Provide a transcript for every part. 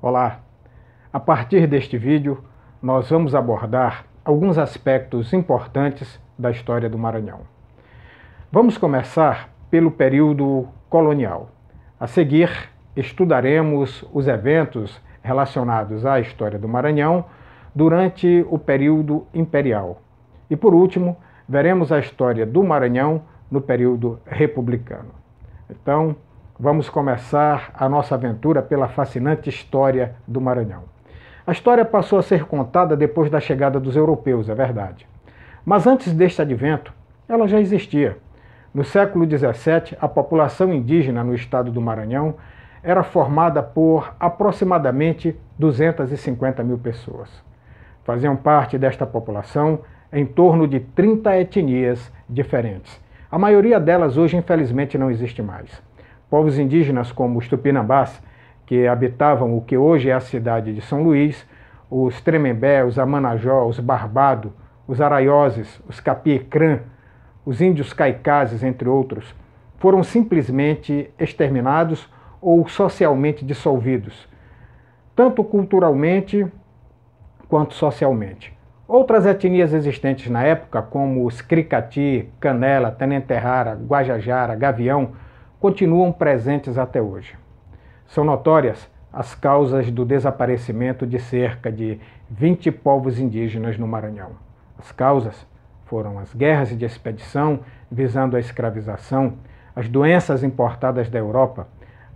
Olá! A partir deste vídeo, nós vamos abordar alguns aspectos importantes da história do Maranhão. Vamos começar pelo período colonial. A seguir, estudaremos os eventos relacionados à história do Maranhão durante o período imperial. E por último, veremos a história do Maranhão no período republicano. Então, vamos começar a nossa aventura pela fascinante história do Maranhão. A história passou a ser contada depois da chegada dos europeus, é verdade. Mas antes deste advento, ela já existia. No século XVII, a população indígena no estado do Maranhão era formada por aproximadamente 250 mil pessoas. Faziam parte desta população em torno de 30 etnias diferentes. A maioria delas hoje, infelizmente, não existe mais. Povos indígenas como os Tupinambás, que habitavam o que hoje é a cidade de São Luís, os Tremembé, os Amanajó, os Barbado, os Araioses, os Capiecrã, os índios Caicazes, entre outros, foram simplesmente exterminados ou socialmente dissolvidos, tanto culturalmente quanto socialmente. Outras etnias existentes na época, como os Cricati, Canela, Tenenterrara, Guajajara, Gavião, continuam presentes até hoje. São notórias as causas do desaparecimento de cerca de 20 povos indígenas no Maranhão. As causas foram as guerras de expedição visando a escravização, as doenças importadas da Europa,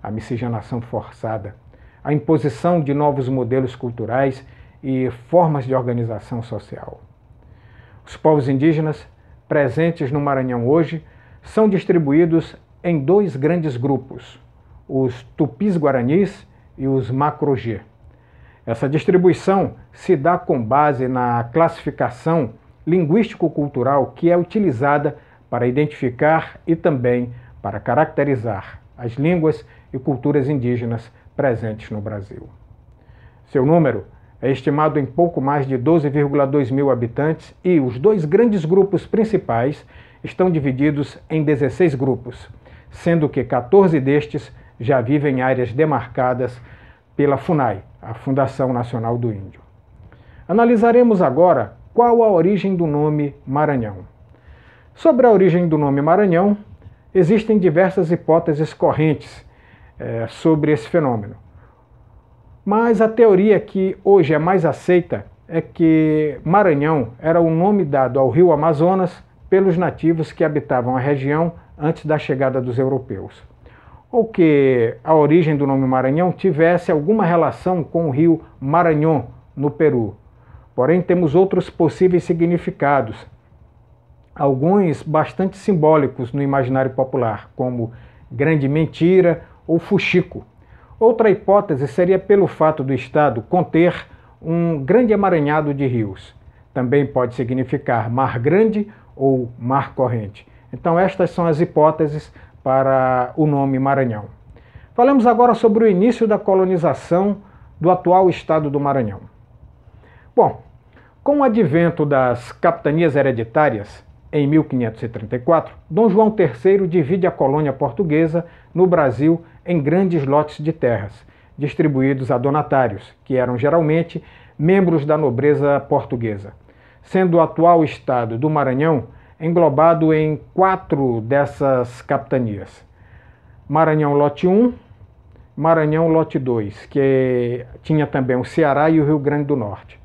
a miscigenação forçada, a imposição de novos modelos culturais e formas de organização social. Os povos indígenas presentes no Maranhão hoje são distribuídos em dois grandes grupos, os Tupis-Guaranis e os Macro-G. Essa distribuição se dá com base na classificação linguístico-cultural que é utilizada para identificar e também para caracterizar as línguas e culturas indígenas presentes no Brasil. Seu número é estimado em pouco mais de 12,2 mil habitantes e os dois grandes grupos principais estão divididos em 16 grupos, sendo que 14 destes já vivem em áreas demarcadas pela FUNAI, a Fundação Nacional do Índio. Analisaremos agora qual a origem do nome Maranhão. Sobre a origem do nome Maranhão, existem diversas hipóteses correntes sobre esse fenômeno. Mas a teoria que hoje é mais aceita é que Maranhão era o nome dado ao rio Amazonas pelos nativos que habitavam a região antes da chegada dos europeus, ou que a origem do nome Maranhão tivesse alguma relação com o rio Marañón, no Peru. Porém, temos outros possíveis significados, alguns bastante simbólicos no imaginário popular, como grande mentira ou fuxico. Outra hipótese seria pelo fato do estado conter um grande emaranhado de rios. Também pode significar mar grande ou mar corrente. Então estas são as hipóteses para o nome Maranhão. Falamos agora sobre o início da colonização do atual estado do Maranhão. Bom, com o advento das capitanias hereditárias, em 1534, Dom João III divide a colônia portuguesa no Brasil em grandes lotes de terras, distribuídos a donatários, que eram geralmente membros da nobreza portuguesa, sendo o atual estado do Maranhão englobado em 4 dessas capitanias. Maranhão Lote 1, Maranhão Lote 2, que tinha também o Ceará e o Rio Grande do Norte.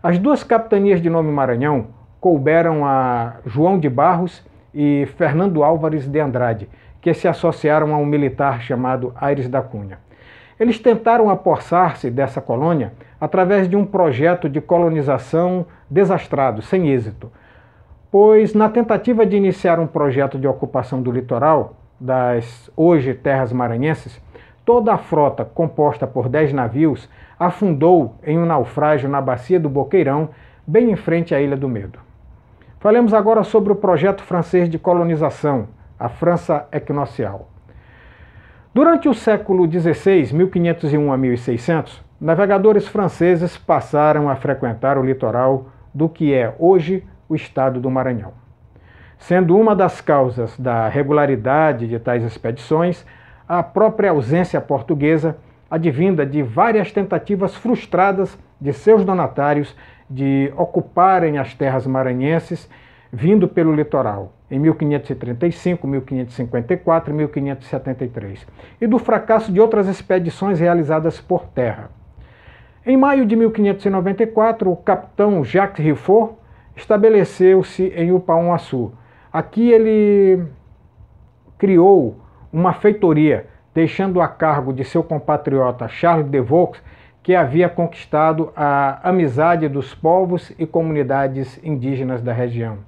As duas capitanias de nome Maranhão couberam a João de Barros e Fernando Álvares de Andrade, que se associaram a um militar chamado Aires da Cunha. Eles tentaram apossar-se dessa colônia através de um projeto de colonização desastrado, sem êxito, pois na tentativa de iniciar um projeto de ocupação do litoral das hoje terras maranhenses, toda a frota, composta por 10 navios, afundou em um naufrágio na bacia do Boqueirão, bem em frente à Ilha do Medo. Falemos agora sobre o projeto francês de colonização, a França Equinocial. Durante o século XVI, 1501 a 1600, navegadores franceses passaram a frequentar o litoral do que é hoje o estado do Maranhão. Sendo uma das causas da regularidade de tais expedições a própria ausência portuguesa advinda de várias tentativas frustradas de seus donatários de ocuparem as terras maranhenses, vindo pelo litoral, em 1535, 1554 e 1573, e do fracasso de outras expedições realizadas por terra. Em maio de 1594, o capitão Jacques Riffaut estabeleceu-se em Upaon-Açu. Aqui ele criou uma feitoria, deixando a cargo de seu compatriota Charles de Vaux, que havia conquistado a amizade dos povos e comunidades indígenas da região.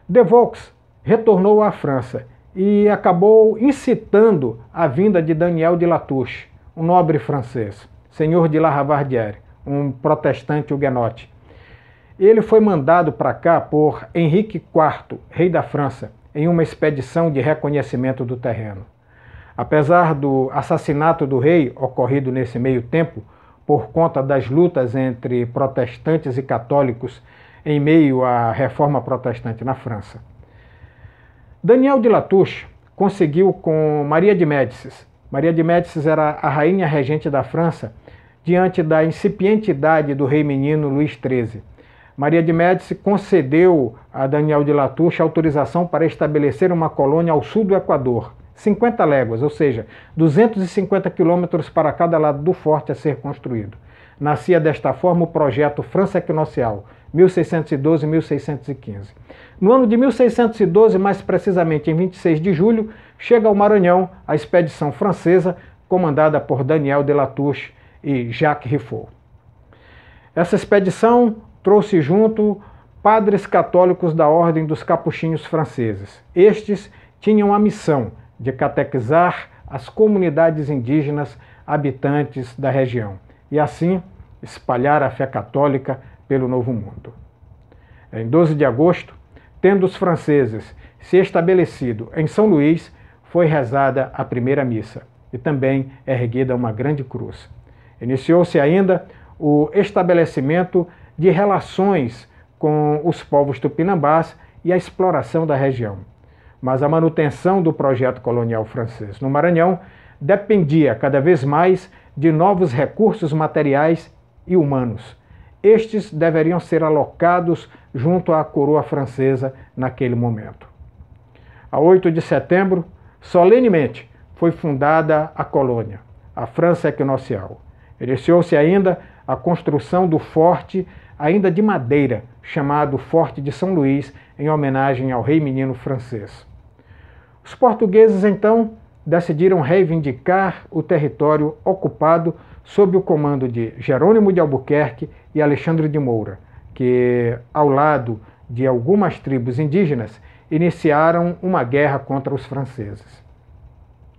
De Vaux retornou à França e acabou incitando a vinda de Daniel de Latouche, um nobre francês, senhor de La Ravardère, um protestante huguenote. Ele foi mandado para cá por Henrique IV, rei da França, em uma expedição de reconhecimento do terreno. Apesar do assassinato do rei, ocorrido nesse meio tempo, por conta das lutas entre protestantes e católicos em meio à reforma protestante na França, Daniel de Latouche conseguiu com Maria de Médicis. Maria de Médicis era a rainha regente da França diante da incipiente idade do rei menino Luís XIII. Maria de Médicis concedeu a Daniel de Latouche autorização para estabelecer uma colônia ao sul do Equador, 50 léguas, ou seja, 250 quilômetros para cada lado do forte a ser construído. Nascia desta forma o projeto França Equinocial, 1612-1615. No ano de 1612, mais precisamente em 26 de julho, chega ao Maranhão a expedição francesa comandada por Daniel de Latouche e Jacques Riffaut. Essa expedição trouxe junto padres católicos da Ordem dos Capuchinhos franceses. Estes tinham a missão de catequizar as comunidades indígenas habitantes da região e assim espalhar a fé católica pelo Novo Mundo. Em 12 de agosto, tendo os franceses se estabelecido em São Luís, foi rezada a primeira missa e também erguida uma grande cruz. Iniciou-se ainda o estabelecimento de relações com os povos tupinambás e a exploração da região. Mas a manutenção do projeto colonial francês no Maranhão dependia cada vez mais de novos recursos materiais e humanos. Estes deveriam ser alocados junto à coroa francesa naquele momento. A 8 de setembro, solenemente, foi fundada a colônia, a França Equinocial. Iniciou-se ainda a construção do forte, ainda de madeira, chamado Forte de São Luís, em homenagem ao rei menino francês. Os portugueses, então, decidiram reivindicar o território ocupado sob o comando de Jerônimo de Albuquerque e Alexandre de Moura, que, ao lado de algumas tribos indígenas, iniciaram uma guerra contra os franceses.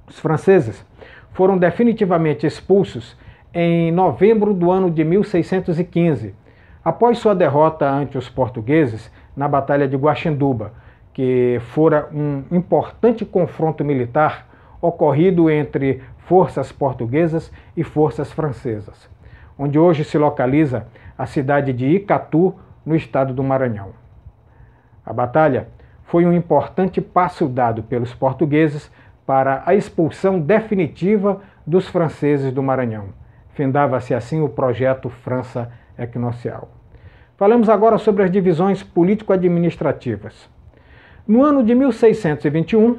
Os franceses foram definitivamente expulsos em novembro do ano de 1615, após sua derrota ante os portugueses na Batalha de Guaxinduba, que fora um importante confronto militar ocorrido entre forças portuguesas e forças francesas, onde hoje se localiza a cidade de Icatu, no estado do Maranhão. A batalha foi um importante passo dado pelos portugueses para a expulsão definitiva dos franceses do Maranhão. Findava-se assim o projeto França Equinocial. Falamos agora sobre as divisões político-administrativas. No ano de 1621,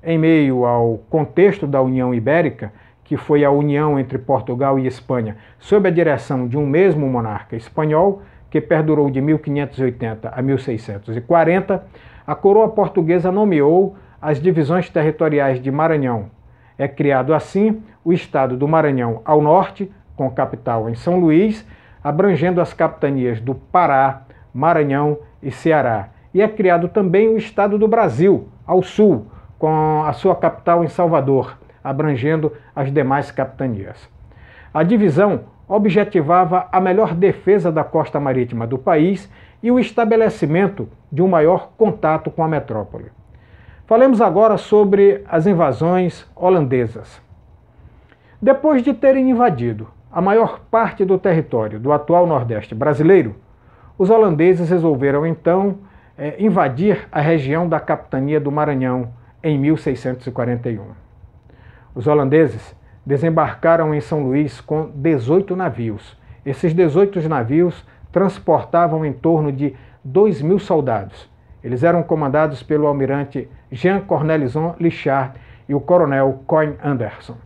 em meio ao contexto da União Ibérica, que foi a união entre Portugal e Espanha, sob a direção de um mesmo monarca espanhol, que perdurou de 1580 a 1640, a coroa portuguesa nomeou as divisões territoriais de Maranhão. É criado assim o estado do Maranhão ao norte, com capital em São Luís, abrangendo as capitanias do Pará, Maranhão e Ceará. E é criado também o estado do Brasil, ao sul, com a sua capital em Salvador, abrangendo as demais capitanias. A divisão objetivava a melhor defesa da costa marítima do país e o estabelecimento de um maior contato com a metrópole. Falemos agora sobre as invasões holandesas. Depois de terem invadido a maior parte do território do atual Nordeste brasileiro, os holandeses resolveram então invadir a região da capitania do Maranhão em 1641. Os holandeses desembarcaram em São Luís com 18 navios. Esses 18 navios transportavam em torno de 2.000 soldados. Eles eram comandados pelo almirante Jean Cornelison Lichard e o coronel Coin Anderson.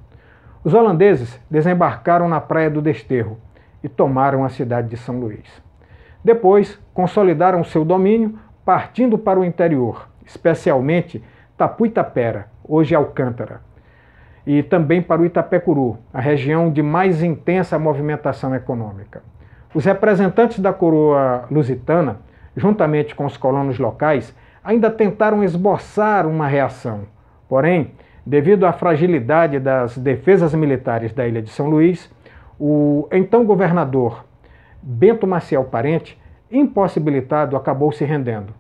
Os holandeses desembarcaram na Praia do Desterro e tomaram a cidade de São Luís. Depois, consolidaram seu domínio, partindo para o interior, especialmente Tapuitapera, hoje Alcântara, e também para o Itapecuru, a região de mais intensa movimentação econômica. Os representantes da coroa lusitana, juntamente com os colonos locais, ainda tentaram esboçar uma reação. Porém, devido à fragilidade das defesas militares da ilha de São Luís, o então governador Bento Maciel Parente, impossibilitado, acabou se rendendo.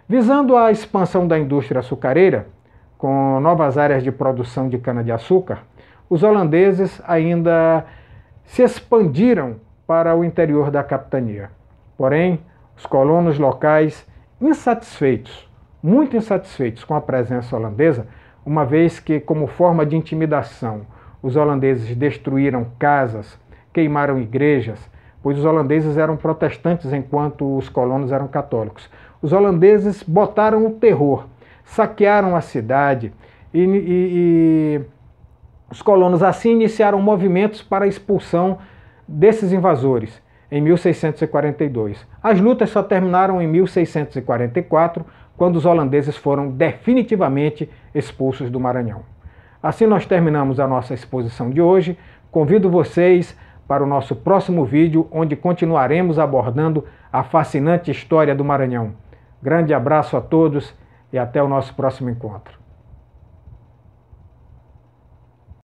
Visando a expansão da indústria açucareira, com novas áreas de produção de cana-de-açúcar, os holandeses ainda se expandiram para o interior da capitania. Porém, os colonos locais, insatisfeitos, muito insatisfeitos com a presença holandesa, uma vez que, como forma de intimidação, os holandeses destruíram casas, queimaram igrejas, pois os holandeses eram protestantes enquanto os colonos eram católicos. Os holandeses botaram o terror, saquearam a cidade e os colonos assim iniciaram movimentos para a expulsão desses invasores em 1642. As lutas só terminaram em 1644, quando os holandeses foram definitivamente expulsos do Maranhão. Assim nós terminamos a nossa exposição de hoje. Convido vocês para o nosso próximo vídeo, onde continuaremos abordando a fascinante história do Maranhão. Grande abraço a todos e até o nosso próximo encontro.